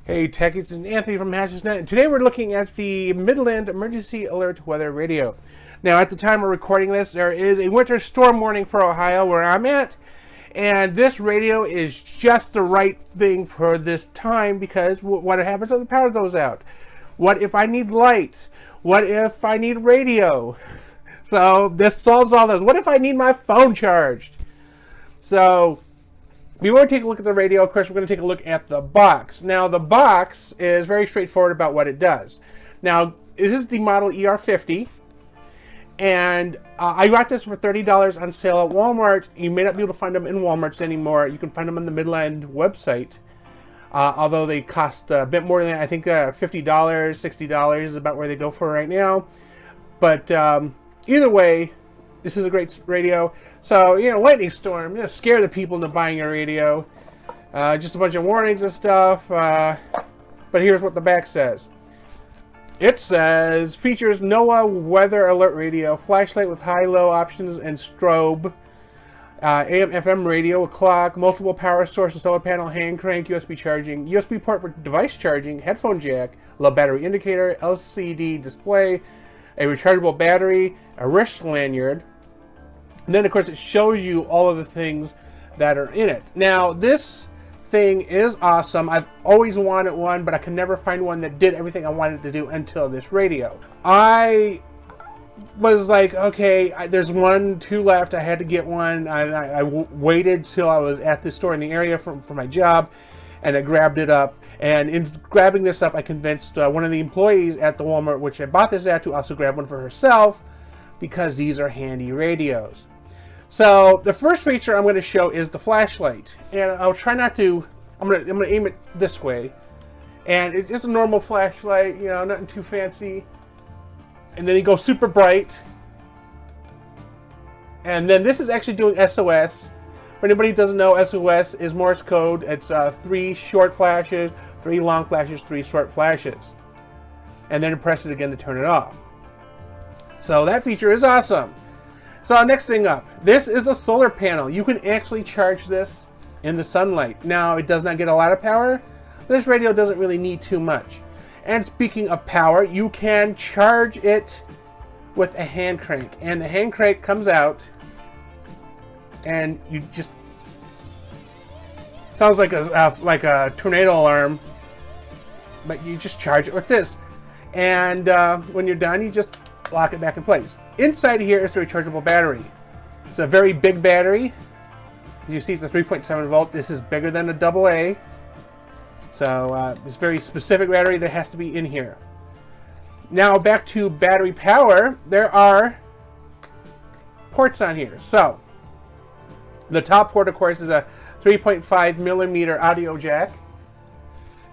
Hey Tech, it's Anthony from HNE, and today we're looking at the Midland Emergency Alert Weather Radio. Now, at the time of recording this, there is a winter storm warning for Ohio where I'm at, and this radio is just the right thing for this time because what happens if the power goes out? What if I need light? What if I need radio? So this solves all those. What if I need my phone charged? So we want to take a look at the radio. Of course, we're going to take a look at the box. Now, the box is very straightforward about what it does. Now, this is the model ER50, and I got this for $30 on sale at Walmart. You may not be able to find them in Walmarts anymore. You can find them on the Midland website, although they cost a bit more than that. I think $50, $60 is about where they go for right now. But either way, this is a great radio. So, lightning storm, scare the people into buying a radio. Just a bunch of warnings and stuff. But here's what the back says. It says, features NOAA Weather Alert Radio, flashlight with high-low options and strobe, AM/FM radio, a clock, multiple power sources, solar panel, hand crank, USB charging, USB port for device charging, headphone jack, low battery indicator, LCD display, a rechargeable battery, a wrist lanyard. And then, of course, it shows you all of the things that are in it. Now, this thing is awesome. I've always wanted one, but I can never find one that did everything I wanted to do until this radio. I was like, okay, there's two left. I had to get one. I waited till I was at the store in the area for my job, and I grabbed it up. And in grabbing this up, I convinced one of the employees at the Walmart, which I bought this at, to also grab one for herself, because these are handy radios. So the first feature I'm going to show is the flashlight, and I'll try not to. I'm going to aim it this way, and it's just a normal flashlight, nothing too fancy. And then it goes super bright, and then this is actually doing SOS. For anybody who doesn't know, SOS is Morse code. It's 3 short flashes, 3 long flashes, 3 short flashes, and then press it again to turn it off. So that feature is awesome. So next thing up, this is a solar panel. You can actually charge this in the sunlight. Now, it does not get a lot of power. This radio doesn't really need too much. And speaking of power, you can charge it with a hand crank. And the hand crank comes out, and you just, sounds like a tornado alarm, but you just charge it with this. And when you're done, you just lock it back in place. Inside here is the rechargeable battery. It's a very big battery. As you see, it's a 3.7 volt. This is bigger than a AA. So it's a very specific battery that has to be in here. Now back to battery power. There are ports on here. So the top port, of course, is a 3.5 millimeter audio jack.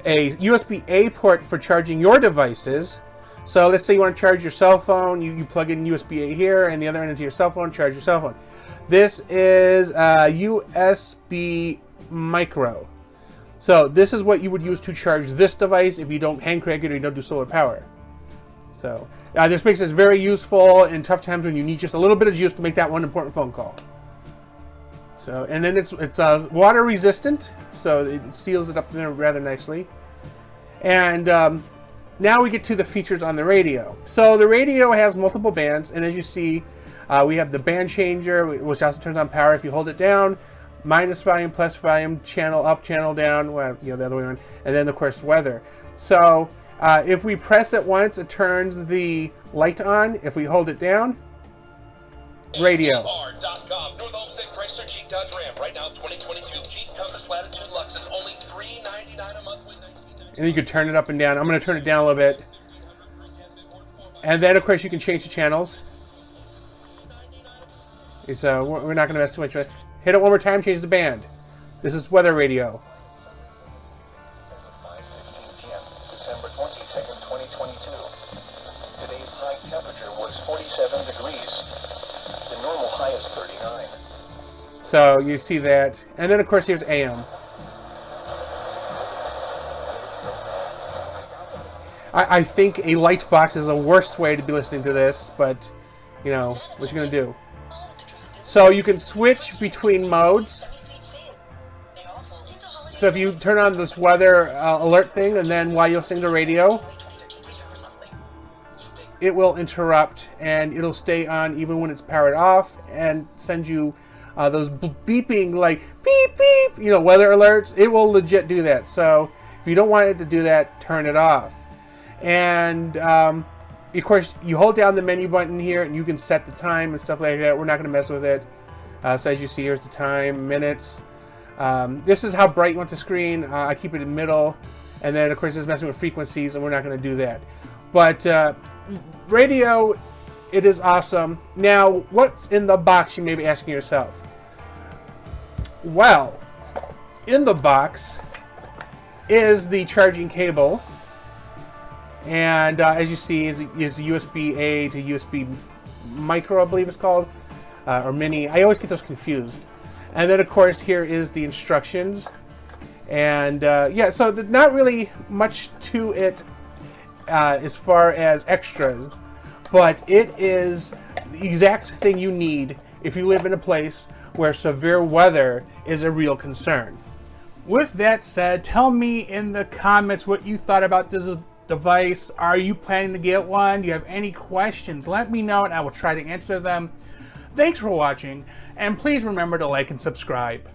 A USB-A port for charging your devices. So let's say you want to charge your cell phone, you plug in USB-A here, and the other end into your cell phone, charge your cell phone. This is a USB micro. So this is what you would use to charge this device if you don't hand crank it or you don't do solar power. So this makes this very useful in tough times when you need just a little bit of juice to make that one important phone call. So, and then it's water resistant, so it seals it up there rather nicely. And now we get to the features on the radio. So the radio has multiple bands, and as you see, we have the band changer, which also turns on power if you hold it down, minus volume, plus volume, channel up, channel down, well, the other way around, and then of course weather. So if we press it once, it turns the light on. If we hold it down, radio. ATR.com, North Olmsted Chrysler Jeep Dodge Ram. Right now, 2022 Jeep Compass Latitude Lux is only $399 a month with 19. And you can turn it up and down. I'm going to turn it down a little bit. And then, of course, you can change the channels. So we're not going to mess too much with it. Hit it one more time, change the band. This is weather radio. December 22nd, 2022. Today's high temperature was 47 degrees. The normal high is 39. So you see that. And then, of course, here's AM. I think a light box is the worst way to be listening to this, but, what you're going to do. So you can switch between modes. So if you turn on this weather alert thing, and then while you're listening to radio, it will interrupt, and it'll stay on even when it's powered off, and send you those beeping, like beep beep, you know, weather alerts. It will legit do that. So if you don't want it to do that, turn it off. And of course, you hold down the menu button here, and you can set the time and stuff like that. We're not going to mess with it. So as you see, here's the time, minutes. This is how bright you want the screen. I keep it in the middle, and then of course it's messing with frequencies, and we're not going to do that. But radio, it is awesome. Now, what's in the box, you may be asking yourself? Well, in the box is the charging cable, and as you see, is USB-A to USB micro, I believe it's called, or mini. I always get those confused. And then, of course, here is the instructions, and yeah, so not really much to it as far as extras, but it is the exact thing you need if you live in a place where severe weather is a real concern. With that said, tell me in the comments what you thought about this device. Are you planning to get one? Do you have any questions? Let me know and I will try to answer them. Thanks for watching, and please remember to like and subscribe.